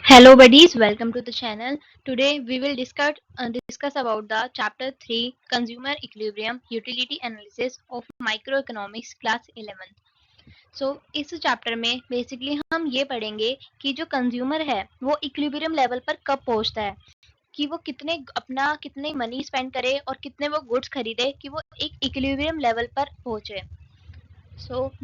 Hello buddies, welcome to the channel. Today we will discuss about the chapter 3 consumer equilibrium utility analysis of microeconomics class 11th. So इस chapter में basically हम ये पढ़ेंगे कि जो consumer है वो इक्विलिब्रियम लेवल पर कब पहुंचता है, कि वो कितने मनी स्पेंड करे और कितने वो गुड्स खरीदे कि वो एक इक्विलिब्रियम लेवल पर पहुंचे।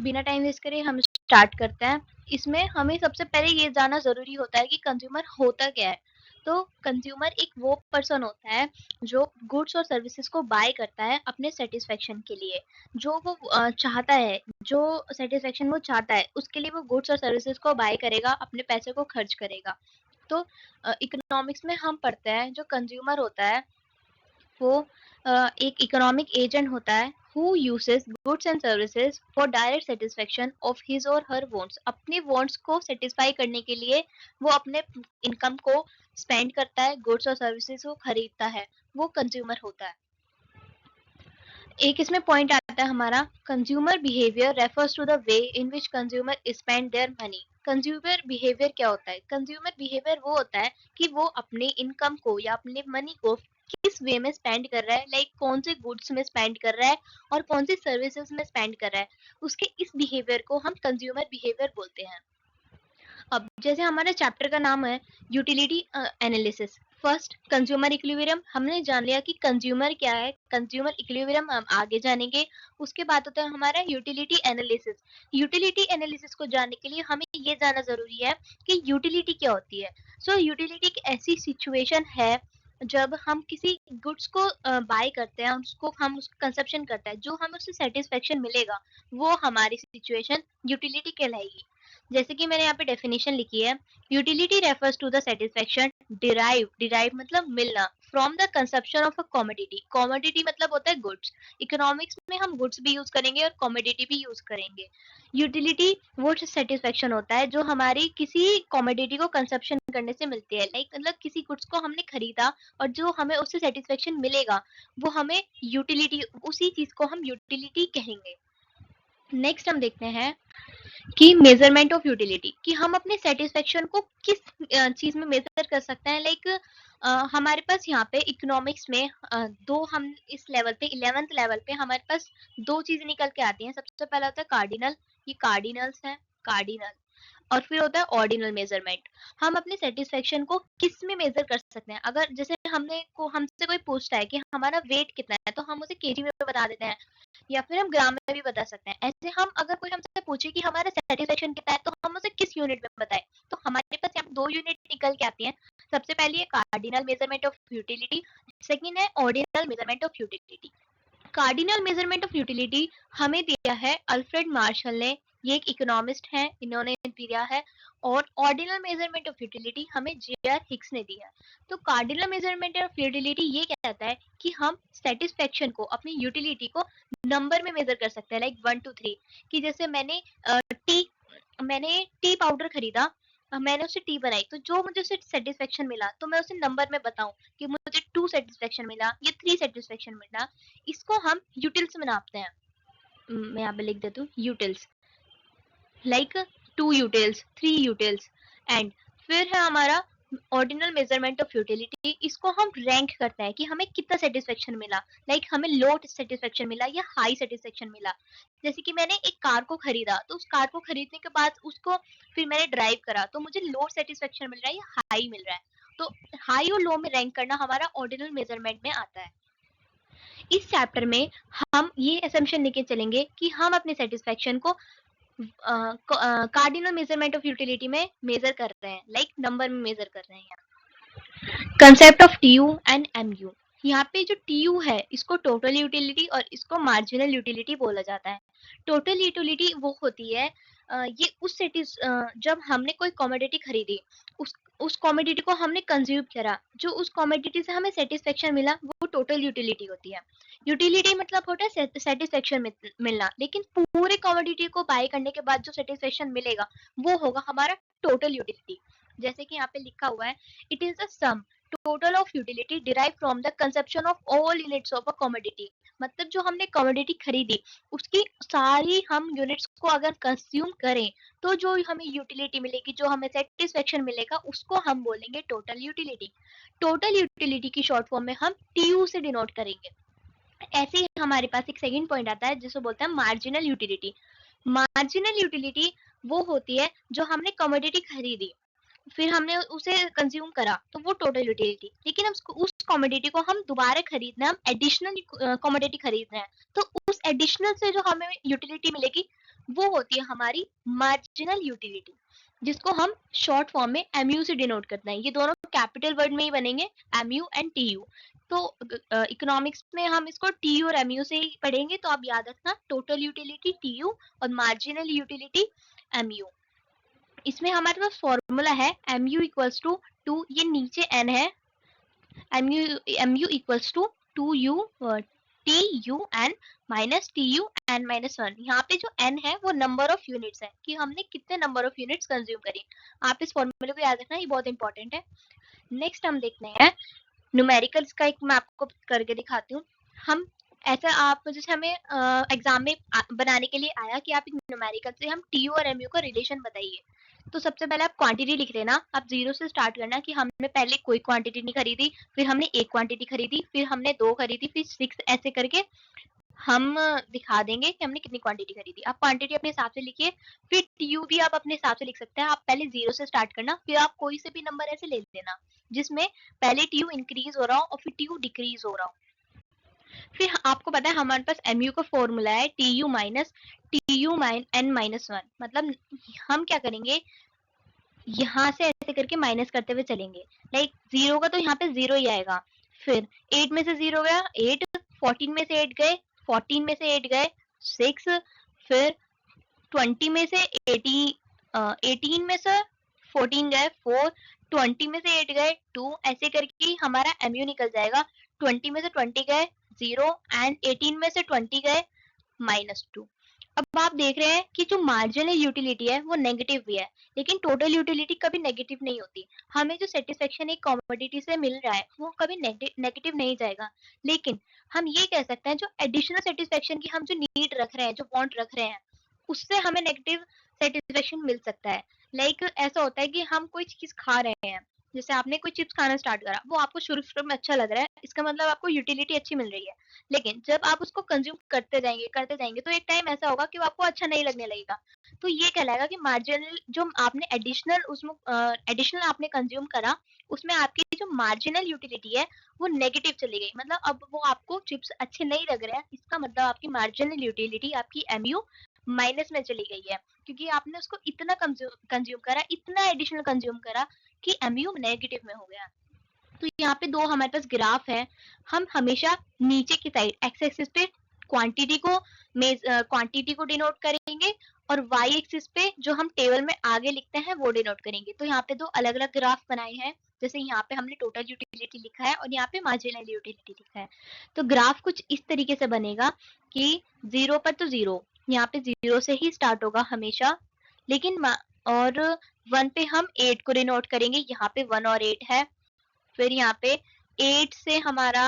बिना टाइम वेस्ट करे हम स्टार्ट करते हैं। इसमें हमें सबसे पहले ये जानना जरूरी होता है कि कंज्यूमर होता क्या है। तो कंज्यूमर एक वो पर्सन होता है जो गुड्स और सर्विसेज को बाय करता है अपने सेटिस्फेक्शन के लिए, जो वो चाहता है, जो सेटिस्फेक्शन वो चाहता है उसके लिए वो गुड्स और सर्विसेज को बाय करेगा, अपने पैसे को खर्च करेगा। तो इकोनॉमिक्स में हम पढ़ते हैं जो कंज्यूमर होता है वो एक इकोनॉमिक एजेंट होता है who uses goods and services for direct satisfaction of his or her wants। अपने wants को satisfy करने के लिए वो अपने इनकम को स्पेंड करता है, गुड्स और सर्विसेज को खरीदता है, वो कंज्यूमर होता है। एक इसमें पॉइंट आता है हमारा consumer behaviour refers to the way in which consumer spend their money. Consumer behaviour क्या होता है? कंज्यूमर बिहेवियर वो होता है कि वो अपने इनकम को या अपने मनी को किस वे में स्पेंड कर रहा है, लाइक कौन से गुड्स में स्पेंड कर रहा है और कौन सी सर्विसेज में स्पेंड कर रहा है, उसके इस बिहेवियर को हम कंज्यूमर बिहेवियर बोलते हैं। अब जैसे हमारे चैप्टर का नाम है utility analysis, first consumer equilibrium हमने जान लिया कि कंज्यूमर क्या है, कंज्यूमर इक्विलिब्रियम हम आगे जानेंगे। उसके बाद होता है हमारा यूटिलिटी एनालिसिस। यूटिलिटी एनालिसिस को जानने के लिए हमें ये जानना जरूरी है कि यूटिलिटी क्या होती है। यूटिलिटी एक ऐसी सिचुएशन है जब हम किसी गुड्स को बाय करते हैं, उसको हम उसका कंजप्शन करते हैं, जो हमें उससे सेटिस्फेक्शन मिलेगा वो हमारी सिचुएशन यूटिलिटी कहलाएगी। जैसे कि मैंने यहाँ पे डेफिनेशन लिखी है, utility refers to the satisfaction derive मतलब मिलना from the consumption of a commodity. Commodity मतलब होता है गुड्स। इकोनॉमिक्स में हम गुड्स भी यूज करेंगे और कॉमोडिटी भी यूज करेंगे। यूटिलिटी वो सेटिस्फेक्शन होता है जो हमारी किसी कॉमोडिटी को कंजप्शन करने से मिलती है, लाइक मतलब किसी गुड्स को हमने खरीदा और जो हमें उससे सेटिस्फेक्शन मिलेगा वो हमें यूटिलिटी, उसी चीज को हम यूटिलिटी कहेंगे। नेक्स्ट हम देखते हैं कि मेजरमेंट ऑफ यूटिलिटी, कि हम अपने सेटिस्फेक्शन को किस चीज में मेजर कर सकते हैं। लाइक हमारे पास यहाँ पे इकोनॉमिक्स में दो, हम इस लेवल पे 11th लेवल पे हमारे पास दो चीजें निकल के आती हैं। सबसे पहला होता है कार्डिनल, ये कार्डिनल्स हैं कार्डिनल, और फिर होता है ऑर्डिनल मेजरमेंट। हम अपने सेटिस्फेक्शन को किस में मेजर कर सकते हैं? अगर जैसे हमसे कोई पूछता है कि हमारा वेट कितना है तो हम उसे केजी में बता देते हैं, या फिर हम ग्राम में भी बता सकते हैं। ऐसे हम अगर कोई हमसे पूछे कि हमारा सेटिस्फेक्शन कितना है तो हम उसे किस यूनिट में बताएं, तो हमारे पास यहाँ दो यूनिट निकल के आती हैं। सबसे पहली है cardinal measurement of utility, second है ordinal measurement of utility. Cardinal measurement of utility हमें दिया है अल्फ्रेड मार्शल ने, ये एक इकोनॉमिस्ट हैं, इन्होंने दिया है। और ऑर्डिनल मेजरमेंट ऑफ यूटिलिटी हमें जे.आर. हिक्स ने दिया। तो कार्डिनल मेजरमेंट ऑफ यूटिलिटी ये कहता है कि हम सेटिस्फेक्शन को, अपनी यूटिलिटी को नंबर में मेजर कर सकते हैं, लाइक 1 to 3। कि जैसे मैंने टी पाउडर खरीदा, मैंने उसे टी बनाई, तो जो मुझे उसे सेटिस्फेक्शन मिला तो मैं उसे नंबर में बताऊं कि मुझे 2 सेटिस्फेक्शन मिला या 3 सेटिस्फेक्शन मिला, इसको हम यूटिल्स में नापते हैं। मैं यहाँ पे लिख देती हूँ utils, like 2 utils, 3 utils. And फिर है हमारा ऑर्डिनल मेजरमेंट ऑफ यूटिलिटी, इसको हम रैंक करते हैं कि हमें कितना सेटिस्फेक्शन मिला, लाइक हमें लो सेटिस्फेक्शन मिला या हाई सेटिस्फेक्शन मिला। जैसे कि मैंने एक कार को खरीदा, तो उस कार को खरीदने के बाद उसको फिर मैंने ड्राइव करा तो मुझे लो सेटिस्फेक्शन मिल रहा है या हाई मिल रहा है। तो हाई और लो में रैंक करना हमारा ऑर्डिनल मेजरमेंट में आता है। इस चैप्टर में हम ये असम्पशन लेके चलेंगे कि हम अपने सेटिस्फेक्शन को कार्डिनल मेजरमेंट ऑफ यूटिलिटी में मेजर कर रहे हैं, लाइक नंबर में मेजर कर रहे हैं। Concept of TU and MU, यहाँ पे जो टीयू है इसको टोटल यूटिलिटी और इसको मार्जिनल यूटिलिटी बोला जाता है। टोटल यूटिलिटी वो होती है ये जब हमने कोई कमोडिटी खरीदी, उस कमोडिटी को हमने कंज्यूम करा, जो उस कमोडिटी से हमें सेटिस्फेक्शन मिला वो टोटल यूटिलिटी होती है। यूटिलिटी मतलब होता है सेटिस्फेक्शन मिलना, लेकिन पूरे कमोडिटी को बाय करने के बाद जो सेटिस्फेक्शन मिलेगा वो होगा हमारा टोटल यूटिलिटी। जैसे कि यहाँ पे लिखा हुआ है, it is the sum total of utility derive from the consumption of all units of a commodity. मतलब जो हमने कमोडिटी खरीदी उसकी सारी हम यूनिट्स को अगर कंज्यूम करें तो जो हमें यूटिलिटी मिलेगी, जो हमें सेटिस्फेक्शन मिलेगा, उसको हम बोलेंगे टोटल यूटिलिटी। टोटल यूटिलिटी की शॉर्ट फॉर्म में हम टीयू से डिनोट करेंगे। ऐसे ही हमारे पास एक सेकंड पॉइंट आता है जिसे बोलते हैं मार्जिनल यूटिलिटी। मार्जिनल यूटिलिटी वो होती है जो हमने कमोडिटी खरीदी, फिर हमने उसे कंज्यूम करा तो वो टोटल यूटिलिटी, लेकिन उस कमोडिटी को हम दोबारा खरीदना, हम एडिशनल कमोडिटी खरीद रहे हैं, तो उस एडिशनल से जो हमें यूटिलिटी मिलेगी वो होती है हमारी मार्जिनल यूटिलिटी, जिसको हम शॉर्ट फॉर्म में एमयू से डिनोट करते हैं। ये दोनों कैपिटल वर्ड में ही बनेंगे, एमयू एंड टीयू। तो इकोनॉमिक्स में हम इसको टीयू और एमयू से ही पढ़ेंगे, तो आप याद रखना टोटल यूटिलिटी टीयू और मार्जिनल यूटिलिटी एमयू। इसमें हमारे पास फॉर्मूला है mu इक्वल्स टू 2, ये नीचे n है, mu equals to 2u T U N minus T U N minus 1। यहाँ पे जो n है वो नंबर ऑफ यूनिट्स है कि हमने कितने नंबर ऑफ यूनिट्स कंज्यूम करी। आप इस फॉर्मूले को याद रखना, ये बहुत इंपॉर्टेंट है। नेक्स्ट हम देखते हैं न्यूमेरिकल्स का, एक मैं आपको करके दिखाती हूँ। हम ऐसा, आप जैसे हमें एग्जाम में बनाने के लिए आया कि आप एक न्यूमेरिकल से हम टी और एमयू का रिलेशन बताइए, तो सबसे पहले आप क्वांटिटी लिख लेना। आप जीरो से स्टार्ट करना कि हमने पहले कोई क्वांटिटी नहीं खरीदी, फिर हमने एक क्वांटिटी खरीदी, फिर हमने दो खरीदी, फिर 6, ऐसे करके हम दिखा देंगे कि हमने कितनी क्वांटिटी खरीदी। आप क्वांटिटी अपने हिसाब से लिखिए, फिर टीयू भी आप अपने हिसाब से लिख सकते हैं। आप पहले जीरो से स्टार्ट करना, फिर आप कोई से भी नंबर ऐसे ले लेना जिसमें पहले टीयू इंक्रीज हो रहा हो और फिर टीयू डिक्रीज हो रहा हो। फिर आपको पता है हमारे पास एमयू का फॉर्मूला है TU minus TU N minus 1। मतलब हम क्या करेंगे, यहाँ से ऐसे करके माइनस करते हुए चलेंगे। लाइक जीरो का तो यहाँ पे जीरो ही आएगा, फिर 8 में से जीरो गया 8, 14 में से 8 गए, 14 में से 8 गए 6, फिर 20 में से 18 में से 14 गए 4, 20 में से 8 गए 2, ऐसे करके हमारा एमयू निकल जाएगा। 20 में से 20 गए 0 एंड 18 में से 20 गए -2। अब आप देख रहे हैं कि जो मार्जिनल यूटिलिटी है वो नेगेटिव भी है, लेकिन टोटल यूटिलिटी कभी नेगेटिव नहीं होती। हमें जो सेटिस्फेक्शन एक कमोडिटी से मिल रहा है वो कभी नेगेटिव नहीं जाएगा, लेकिन हम ये कह सकते हैं जो एडिशनल सेटिस्फेक्शन की हम जो नीड रख रहे हैं, जो वांट रख रहे हैं, उससे हमें नेगेटिव सेटिस्फेक्शन मिल सकता है। लाइक ऐसा होता है कि हम कोई चीज खा रहे हैं, जैसे आपने कोई चिप्स खाना स्टार्ट करा, वो आपको शुरू शुरू में अच्छा लग रहा है, इसका मतलब आपको यूटिलिटी अच्छी मिल रही है, लेकिन जब आप उसको कंज्यूम करते जाएंगे तो एक टाइम ऐसा होगा कि वो आपको अच्छा नहीं लगने लगेगा। तो ये कहलाएगा कि मार्जिनल जो आपने एडिशनल उसमें एडिशनल आपने कंज्यूम करा, उसमें आपकी जो मार्जिनल यूटिलिटी है वो नेगेटिव चली गई। मतलब अब वो आपको चिप्स अच्छे नहीं लग रहे हैं, इसका मतलब आपकी मार्जिनल यूटिलिटी, आपकी एमयू माइनस में चली गई है, क्योंकि आपने उसको इतना कंज्यूम करा, इतना एडिशनल कंज्यूम करा कि एमयू नेगेटिव में हो गया। तो यहाँ पे दो हमारे पास ग्राफ है, हम हमेशा नीचे की साइड एक्स एक्सिस पे क्वांटिटी को डिनोट करेंगे और वाई एक्सिस पे जो हम टेबल में आगे लिखते हैं वो डिनोट करेंगे। तो यहाँ पे दो अलग अलग ग्राफ बनाए हैं, जैसे यहाँ पे हमने टोटल यूटिलिटी लिखा है और यहाँ पे मार्जिनल यूटिलिटी लिखा है। तो ग्राफ कुछ इस तरीके से बनेगा कि जीरो पर तो जीरो, यहाँ पे जीरो से ही स्टार्ट होगा हमेशा, लेकिन और 1 पे हम 8 को डिनोट करेंगे, यहाँ पे 1 और 8 है। फिर यहाँ पे 8 से हमारा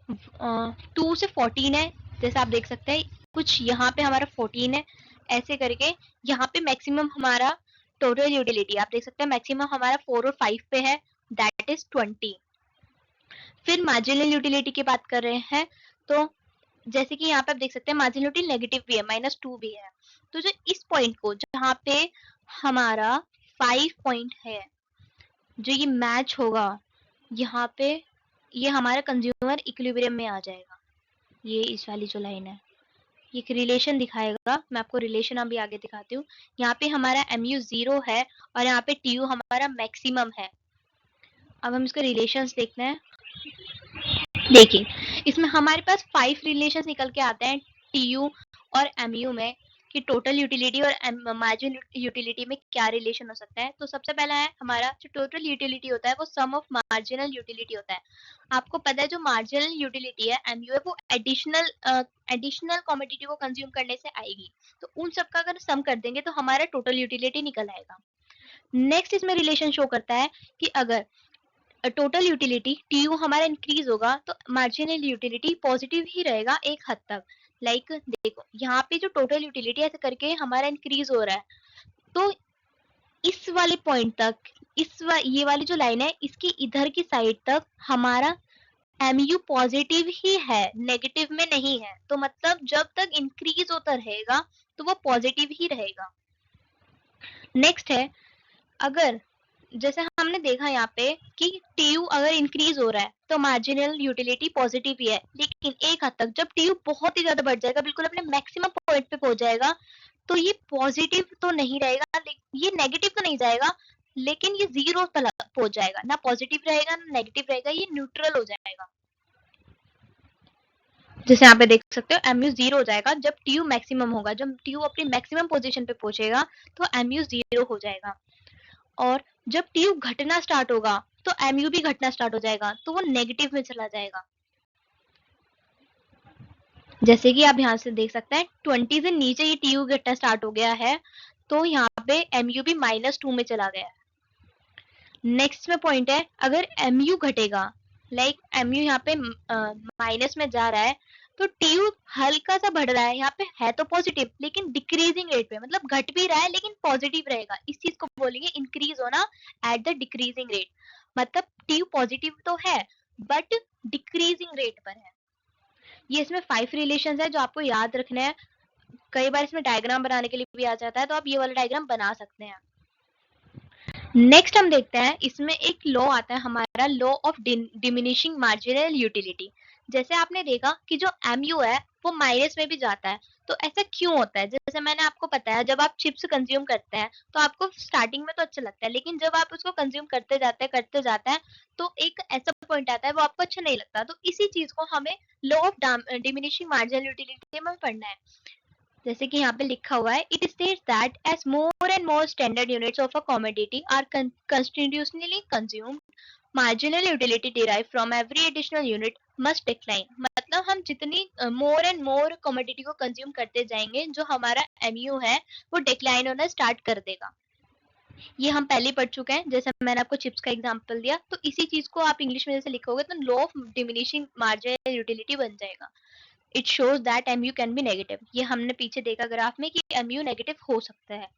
2 से 14 है, जैसे आप देख सकते हैं कुछ यहाँ पे हमारा 14 है, ऐसे करके यहाँ पे मैक्सिमम हमारा टोटल यूटिलिटी आप देख सकते हैं मैक्सिमम हमारा 4 और 5 पे है, दैट इज 20। फिर मार्जिनल यूटिलिटी की बात कर रहे हैं, तो जैसे कि यहाँ पे आप देख सकते हैं मार्जिनल यूटिलिटी नेगेटिव भी है, -2 भी है। तो जो इस पॉइंट को जहाँ पे हमारा 5 पॉइंट है, जो ये मैच होगा यहाँ पे, ये हमारा कंज्यूमर इक्विलिब्रियम में आ जाएगा। ये इस वाली जो लाइन है ये एक रिलेशन दिखाएगा, मैं आपको रिलेशन अभी आगे दिखाती हूँ। यहाँ पे हमारा MU 0 है और यहाँ पे TU हमारा मैक्सिमम है। अब हम इसके रिलेशंस देखते हैं। देखिए इसमें हमारे पास 5 रिलेशंस निकल के आते हैं TU और MU में, कि टोटल यूटिलिटी और मार्जिन यूटिलिटी में क्या रिलेशन हो सकता है। तो सबसे पहला है हमारा जो टोटल यूटिलिटी होता है वो सम ऑफ मार्जिनल यूटिलिटी होता है। आपको पता है जो मार्जिनल यूटिलिटी है MU है वो एडिशनल कमोडिटी को कंज्यूम करने से आएगी, तो उन सब का अगर सम कर देंगे तो हमारा टोटल यूटिलिटी निकल आएगा। नेक्स्ट इसमें रिलेशन शो करता है कि अगर टोटल यूटिलिटी टीयू हमारा इंक्रीज होगा तो मार्जिनल यूटिलिटी पॉजिटिव ही रहेगा एक हद तक। लाइक देखो यहाँ पे जो टोटल यूटिलिटी ऐसे करके हमारा इंक्रीज हो रहा है, तो इस वाले पॉइंट तक ये वाली जो लाइन है इसकी इधर की साइड तक हमारा एमयू पॉजिटिव ही है, नेगेटिव में नहीं है। तो मतलब जब तक इंक्रीज होता रहेगा तो वो पॉजिटिव ही रहेगा। नेक्स्ट है, अगर जैसे हमने देखा यहाँ पे कि टीयू अगर इंक्रीज हो रहा है तो मार्जिनल यूटिलिटी पॉजिटिव ही है, लेकिन एक हद तक जब टीयू बहुत ही ज्यादा बढ़ जाएगा, बिल्कुल अपने मैक्सिमम पॉइंट पे पहुंच जाएगा, तो ये पॉजिटिव तो नहीं रहेगा, ये नेगेटिव तो नहीं जाएगा, लेकिन ये जीरो पर पहुंच जाएगा, ना पॉजिटिव रहेगा ना नेगेटिव रहेगा, ये न्यूट्रल हो जाएगा। जैसे यहाँ पे देख सकते हो एमयू जीरो हो जाएगा जब टीयू मैक्सिमम होगा, जब टीयू अपनी मैक्सिमम पोजीशन पे पहुंचेगा तो एमयू जीरो हो जाएगा। और जब टीयू घटना स्टार्ट होगा तो एमयू भी घटना स्टार्ट हो जाएगा, तो वो नेगेटिव में चला जाएगा। जैसे कि आप यहाँ से देख सकते हैं 20 से नीचे ये टीयू घटना स्टार्ट हो गया है, तो यहाँ पे एमयू भी -2 में चला गया है। नेक्स्ट में पॉइंट है, अगर एमयू घटेगा, लाइक एमयू यहाँ पे माइनस में जा रहा है, तो टीयू हल्का सा बढ़ रहा है, यहाँ पे है तो पॉजिटिव लेकिन डिक्रीजिंग रेट पे, मतलब घट भी रहा है लेकिन पॉजिटिव रहेगा, इस चीज को बोलेंगे इंक्रीज होना एट द डिक्रीजिंग रेट। मतलब टीयू पॉजिटिव तो है बट डिक्रीजिंग रेट पर है। ये इसमें 5 रिलेशंस है जो आपको याद रखने हैं। कई बार इसमें डायग्राम बनाने के लिए भी आ जाता है, तो आप ये वाला डायग्राम बना सकते हैं। नेक्स्ट हम देखते हैं, इसमें एक लॉ आता है हमारा, law of diminishing marginal utility. जैसे आपने देखा कि जो एमयू है वो माइनस में भी जाता है, तो ऐसा क्यों होता है? जैसे मैंने आपको बताया, जब आप चिप्स कंज्यूम करते हैं तो आपको स्टार्टिंग में तो अच्छा लगता है, लेकिन जब आप उसको कंज्यूम करते जाते हैं तो एक ऐसा पॉइंट आता है वो आपको अच्छा नहीं लगता। तो इसी चीज को हमें law of diminishing marginal utility में पढ़ना है। जैसे कि यहाँ पे लिखा हुआ है, it states that as more and more standard units of a commodity are continuously consumed, marginal utility derived from every additional unit must decline. मतलब हम जितनी मोर एंड मोर कमोडिटी को कंज्यूम करते जाएंगे, जो हमारा एमयू है वो डिक्लाइन होना स्टार्ट कर देगा। ये हम पहले पढ़ चुके हैं, जैसे मैंने आपको चिप्स का एग्जांपल दिया, तो इसी चीज को आप इंग्लिश में जैसे लिखोगे तो law of diminishing marginal utility बन जाएगा। It shows that MU can be negative. ये हमने पीछे देखा ग्राफ में कि एमयू नेगेटिव हो सकता है।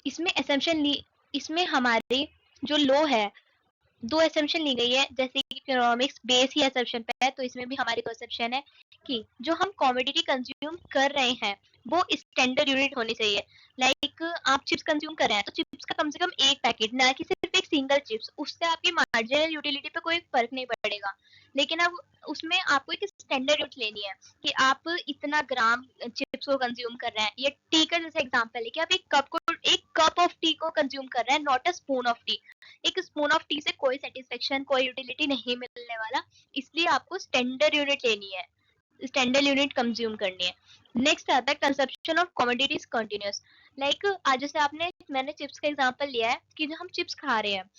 इसमें असम्पशन ली, इसमें हमारे जो लॉ है दो असम्पशन ली गई है, जैसे कि इकोनॉमिक्स बेस ही असम्पशन पे है, तो इसमें भी हमारी असम्पशन है कि जो हम कमोडिटी कंज्यूम कर रहे हैं वो स्टैंडर्ड यूनिट होनी चाहिए। लाइक आप चिप्स कंज्यूम कर रहे हैं तो चिप्स का कम से कम एक पैकेट, ना कि सिर्फ एक सिंगल चिप्स, उससे आपकी मार्जिनल यूटिलिटी पे कोई फर्क नहीं पड़ेगा। लेकिन अब उसमें आपको एक स्टैंडर्ड यूनिट लेनी है कि आप इतना ग्राम चिप्स को कंज्यूम कर रहे हैं। ये टी का जैसे एग्जांपल है कि आप एक कप ऑफ टी को कंज्यूम कर रहे हैं, not a spoon of T. एक स्पून ऑफ टी से कोई सेटिस्फेक्शन, कोई यूटिलिटी नहीं मिलने वाला, इसलिए आपको स्टैंडर्ड यूनिट लेनी है, स्टैंडर्ड यूनिट कंज्यूम करनी है। नेक्स्ट आता है consumption of commodities continuous. Like आज जैसे मैंने चिप्स का एग्जांपल लिया है कि जो हम चिप्स खा रहे हैं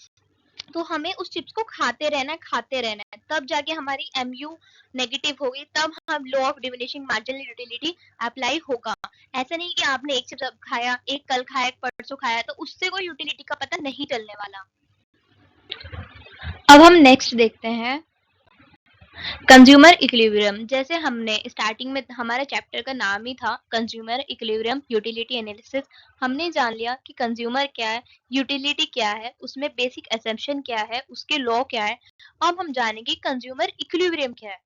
तो हमें उस चिप्स को खाते रहना है, तब जाके हमारी एमयू नेगेटिव होगी, तब हम law of diminishing marginal utility apply होगा। ऐसा नहीं कि आपने एक चिप्स खाया, एक कल खाया, एक परसों खाया, तो उससे कोई यूटिलिटी का पता नहीं चलने वाला। अब हम नेक्स्ट देखते हैं कंज्यूमर इक्विलिब्रियम। जैसे हमने स्टार्टिंग में, हमारा चैप्टर का नाम ही था कंज्यूमर इक्विलिब्रियम यूटिलिटी एनालिसिस। हमने जान लिया कि कंज्यूमर क्या है, यूटिलिटी क्या है, उसमें बेसिक असम्पशन क्या है, उसके लॉ क्या है। अब हम जानेंगे कंज्यूमर इक्विलिब्रियम क्या है।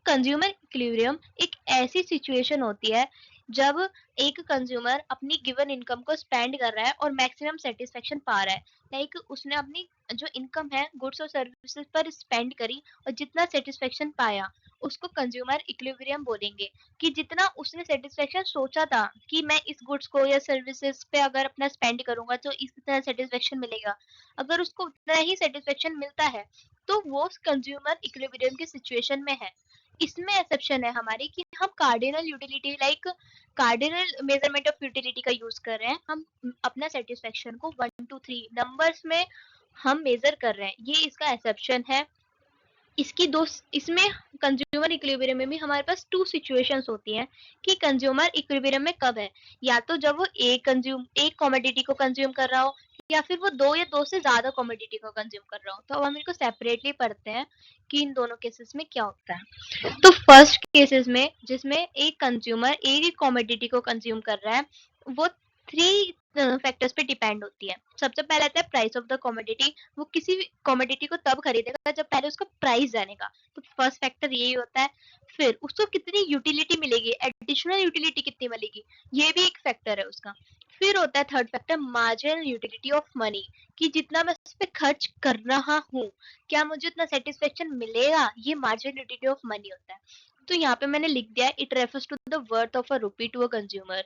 कंज्यूमर इक्विलिब्रियम एक ऐसी सिचुएशन होती है जब एक कंज्यूमर अपनी गिवन इनकम को स्पेंड कर रहा है और मैक्सिमम सेटिस्फेक्शन पा रहा है। लाइक उसने अपनी जो इनकम है गुड्स और सर्विसेज पर स्पेंड करी और जितना सेटिस्फेक्शन पाया, उसको कंज्यूमर इक्विलिब्रियम बोलेंगे। कि जितना उसने सेटिस्फेक्शन सोचा था कि मैं इस गुड्स को या सर्विसेज पे अगर अपना स्पेंड करूंगा तो इस तरह सेटिस्फेक्शन मिलेगा, अगर उसको उतना ही सेटिस्फेक्शन मिलता है तो वो कंज्यूमर इक्विलिब्रियम की सिचुएशन में है। इसमें एक्सेप्शन है हमारी कि हम cardinal utility, like cardinal measurement of utility का यूज कर रहे हैं। हम अपना सेटिस्फेक्शन को 1 to 3 नंबर्स में हम मेजर कर रहे हैं, ये इसका एक्सेप्शन है। इसमें कंज्यूमर इक्विलिब्रियम में भी हमारे पास 2 सिचुएशंस होती हैं कि कंज्यूमर इक्विलिब्रियम में कब है, या तो जब वो एक कमोडिटी को कंज्यूम कर रहा हो, या फिर वो 2 या 2 से ज़्यादा कमोडिटी को कंज़्यूम कर रहा हो। तो अब हम इनको सेपरेटली पढ़ते हैं कि इन दोनों केसेस में क्या होता है। तो फर्स्ट केसेस में जिसमें एक कंज्यूमर एक ही कमोडिटी को कंज़्यूम कर रहा है, वो 3 फैक्टर्स पे डिपेंड होती है। सबसे पहले आता है प्राइस ऑफ द कमोडिटी। वो किसी भी कमोडिटी को तब खरीदेगा जब पहले उसका प्राइस जानेगा। तो फर्स्ट फैक्टर यही होता है। फिर उसको कितनी यूटिलिटी मिलेगी, एडिशनल यूटिलिटी कितनी मिलेगी, ये भी एक फैक्टर है उसका। फिर होता है third factor marginal utility of money, कि जितना मैं उस पर खर्च कर रहा हूँ क्या मुझे उतना सेटिस्फेक्शन मिलेगा, ये मार्जिनल यूटिलिटी ऑफ मनी होता है। तो यहाँ पे मैंने लिख दिया it refers to the worth of a rupee to a consumer.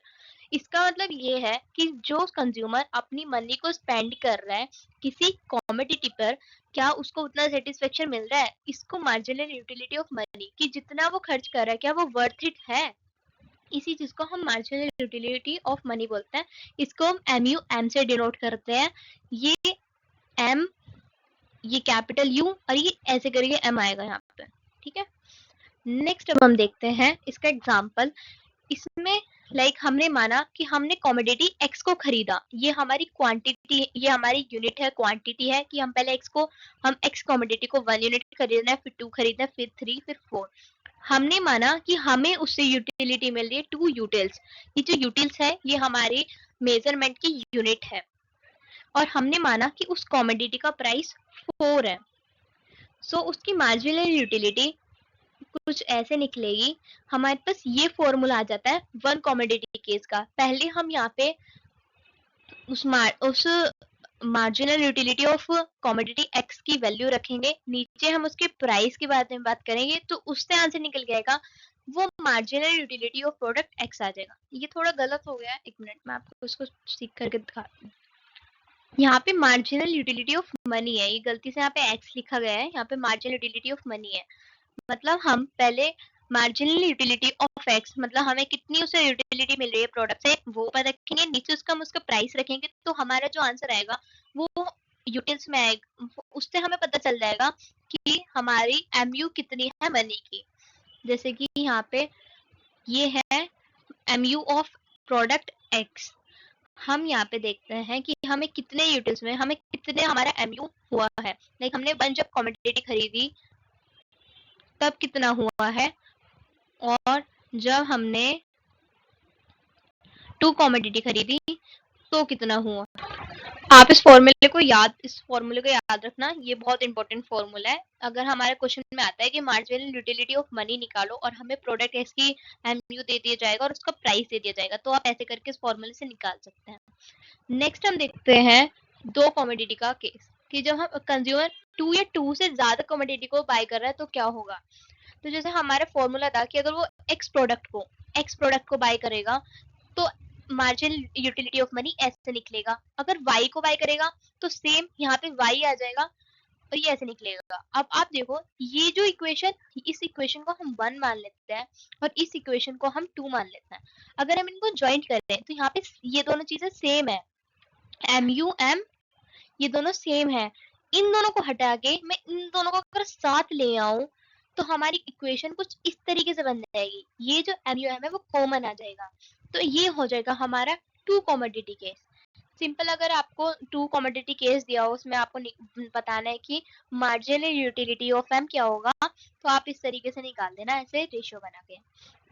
इसका मतलब ये है कि जो कंज्यूमर अपनी मनी को स्पेंड कर रहा है किसी कॉमोडिटी पर, क्या उसको उतना सेटिस्फेक्शन मिल रहा है, इसको मार्जिनल यूटिलिटी ऑफ मनी, कि जितना वो खर्च कर रहा है क्या वो वर्थ इट है। इसी चीज को हम मार्जिनल यूटिलिटी ऑफ मनी बोलते हैं। इसको हम MUM से डिनोट करते हैं। ये M, ये कैपिटल U और ये ऐसे करके M आएगा यहाँ पे, ठीक है। नेक्स्ट अब हम देखते हैं इसका एग्जांपल। इसमें हमने माना कि हमने कमोडिटी X को खरीदा, ये हमारी क्वांटिटी, ये हमारी यूनिट है, क्वांटिटी है कि हम पहले हम X कमोडिटी को 1 यूनिट खरीदना है, फिर 2 खरीदना है, फिर 3, फिर 4। हमने माना कि हमें उससे यूटिलिटी मिल रही है 2 यूटिल्स। ये जो यूटिल्स है ये हमारी मेजरमेंट की यूनिट है, और हमने माना कि उस कमोडिटी का प्राइस 4 है। सो उसकी मार्जिनल यूटिलिटी कुछ ऐसे निकलेगी। हमारे पास ये फॉर्मूला आ जाता है वन कमोडिटी केस का। पहले हम यहाँ पे उस marginal utility of commodity X की वैल्यू रखेंगे, नीचे हम उसके प्राइस के बारे में बात करेंगे, तो उससे आंसर निकल जाएगा वो marginal utility of product X आ जाएगा। ये थोड़ा गलत हो गया, एक मिनट में आपको इसको सीख करके दिखाती हूँ। यहाँ पे मार्जिनल यूटिलिटी ऑफ मनी है, ये गलती से यहाँ पे X लिखा गया है, यहाँ पे मार्जिनल यूटिलिटी ऑफ मनी है। मतलब हम पहले मार्जिनल यूटिलिटी ऑफ X, मतलब हमें कितनी उसे यूटिलिटी मिल रही है प्रोडक्ट से, वो ऊपर रखेंगे, नीचे उसका हम उसका प्राइस रखेंगे, तो हमारा जो आंसर आएगा वो यूटिल्स में आएगा। उससे हमें पता चल जाएगा कि हमारी MU कितनी है मनी की। जैसे कि यहाँ पे ये है MU ऑफ प्रोडक्ट X। हम यहाँ पे देखते हैं कि हमें कितने यूटिल्स में हमें कितने हमारा MU हुआ है। हमने 1 जब कमोडिटी खरीदी तब कितना हुआ है, और जब हमने 2 कमोडिटी खरीदी तो कितना हुआ। आप इस फॉर्मूले को याद रखना, ये बहुत इंपॉर्टेंट फॉर्मूला है। अगर हमारे क्वेश्चन में आता है कि मार्जिनल यूटिलिटी ऑफ मनी निकालो और हमें प्रोडक्ट X की MU दे दिया जाएगा और उसका प्राइस दे दिया जाएगा, तो आप ऐसे करके इस फॉर्मूले से निकाल सकते हैं। नेक्स्ट हम देखते हैं 2 कमोडिटी का केस, कि जब हम कंज्यूमर 2 या 2 से ज्यादा कमोडिटी को बाय कर रहा है तो क्या होगा। तो जैसे हमारा फॉर्मूला था कि अगर वो X प्रोडक्ट को बाय करेगा तो मार्जिनल यूटिलिटी ऑफ मनी ऐसे निकलेगा। अगर Y को बाय करेगा तो सेम यहाँ पे Y आ जाएगा और ये ऐसे निकलेगा। अब आप देखो ये जो इक्वेशन, इस इक्वेशन को हम 1 मान लेते हैं और इस इक्वेशन को हम 2 मान लेते हैं। अगर हम इनको ज्वाइंट करते हैं तो यहाँ पे ये दोनों चीजें सेम है, MUM ये दोनों सेम है। इन दोनों को हटा के मैं इन दोनों को अगर साथ ले आऊं तो हमारी इक्वेशन कुछ इस तरीके से बन जाएगी। ये जो MUM है वो कॉमन आ जाएगा, तो ये हो जाएगा हमारा 2 कमोडिटी केस। सिंपल अगर आपको 2 कमोडिटी केस दिया हो, उसमें आपको बताना है कि मार्जिनल यूटिलिटी ऑफ M क्या होगा, तो आप इस तरीके से निकाल देना ऐसे रेशियो बना के।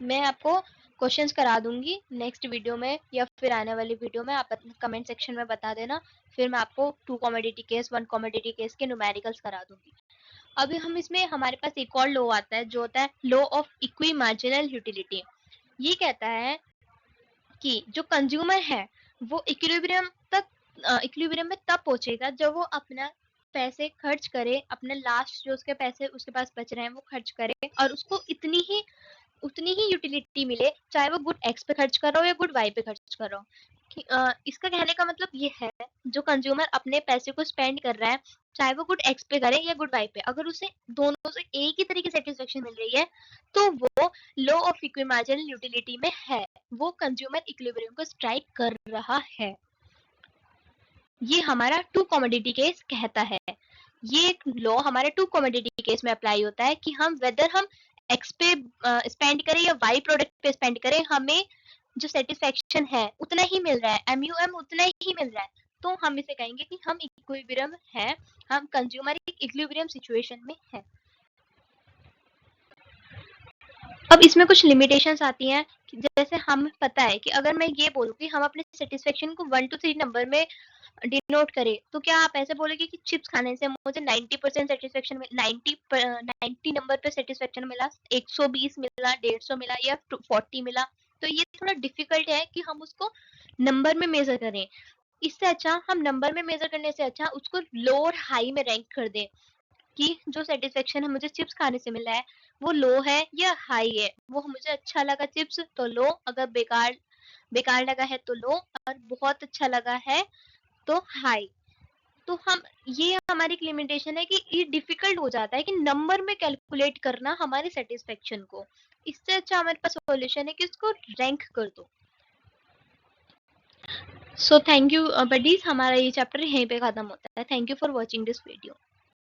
मैं आपको क्वेश्चंस करा दूंगी नेक्स्ट वीडियो में या फिर आने वाली वीडियो में, आप कमेंट सेक्शन में बता देना, फिर मैं आपको 2 कमोडिटी केस 1 कमोडिटी केस के न्यूमेरिकल्स करा दूंगी। अभी हम इसमें हमारे पास एक और लॉ आता है जो होता है law of equi marginal utility. ये कहता है कि जो कंज्यूमर है वो इक्विलिब्रियम में तब पहुंचेगा जब वो अपना पैसे खर्च करे, अपने लास्ट जो उसके पैसे उसके पास बच रहे हैं वो खर्च करे, और उसको उतनी ही यूटिलिटी मिले, चाहे वो गुड X पे खर्च कर रहा हो या गुड Y पे खर्च कर रहा हो। इसका कहने का मतलब ये है जो कंज्यूमर अपने पैसे को स्पेंड कर रहा है, चाहे वो गुड X पे करे या गुड Y पे, अगर उसे दोनों से एक ही तरीके सेटिस्फेक्शन मिल रही है तो वो law of equi marginal utility में है, वो कंज्यूमर इक्विलिब्रियम को स्ट्राइक कर रहा है। ये हमारा 2 कमोडिटी केस कहता है। ये एक लॉ हमारे 2 कमोडिटी केस में अप्लाई होता है कि हम वेदर हम X पे स्पेंड करें या Y प्रोडक्ट पे स्पेंड करें, हमें जो सेटिस्फेक्शन है उतना ही मिल रहा है, MUM उतना ही मिल रहा है, तो हम इसे कहेंगे कि हम इक्विलिब्रियम है, हम कंज्यूमर एक इक्विलिब्रियम सिचुएशन में है। अब इसमें कुछ लिमिटेशंस आती हैं, जैसे हमें पता है कि अगर मैं ये बोलूँ कि हम अपने सेटिस्फेक्शन को 1 to 3 नंबर में डिनोट करें, तो क्या आप ऐसे बोलेंगे कि चिप्स खाने से मुझे 90% सेटिस्फेक्शन 90 नंबर पे सेटिस्फेक्शन मिला, 120 मिला, 150 मिला या 40 मिला? तो ये थोड़ा डिफिकल्ट है कि हम उसको नंबर में मेजर करें। इससे अच्छा हम नंबर में मेजर करने से अच्छा उसको लो और हाई में रैंक कर दें कि जो सेटिस्फेक्शन है मुझे चिप्स खाने से मिला है वो लो है या हाई है। वो मुझे अच्छा लगा चिप्स तो लो, अगर बेकार बेकार लगा है तो लो, और बहुत अच्छा लगा है तो हाई। तो हम ये हमारी एक लिमिटेशन है कि ये डिफिकल्ट हो जाता है कि नंबर में कैलकुलेट करना हमारे सेटिस्फेक्शन को। इससे अच्छा हमारे पास सॉल्यूशन है कि उसको रैंक कर दो। सो थैंक यू बडीज, हमारा ये चैप्टर यहीं पे खत्म होता है। Thank you for watching this video.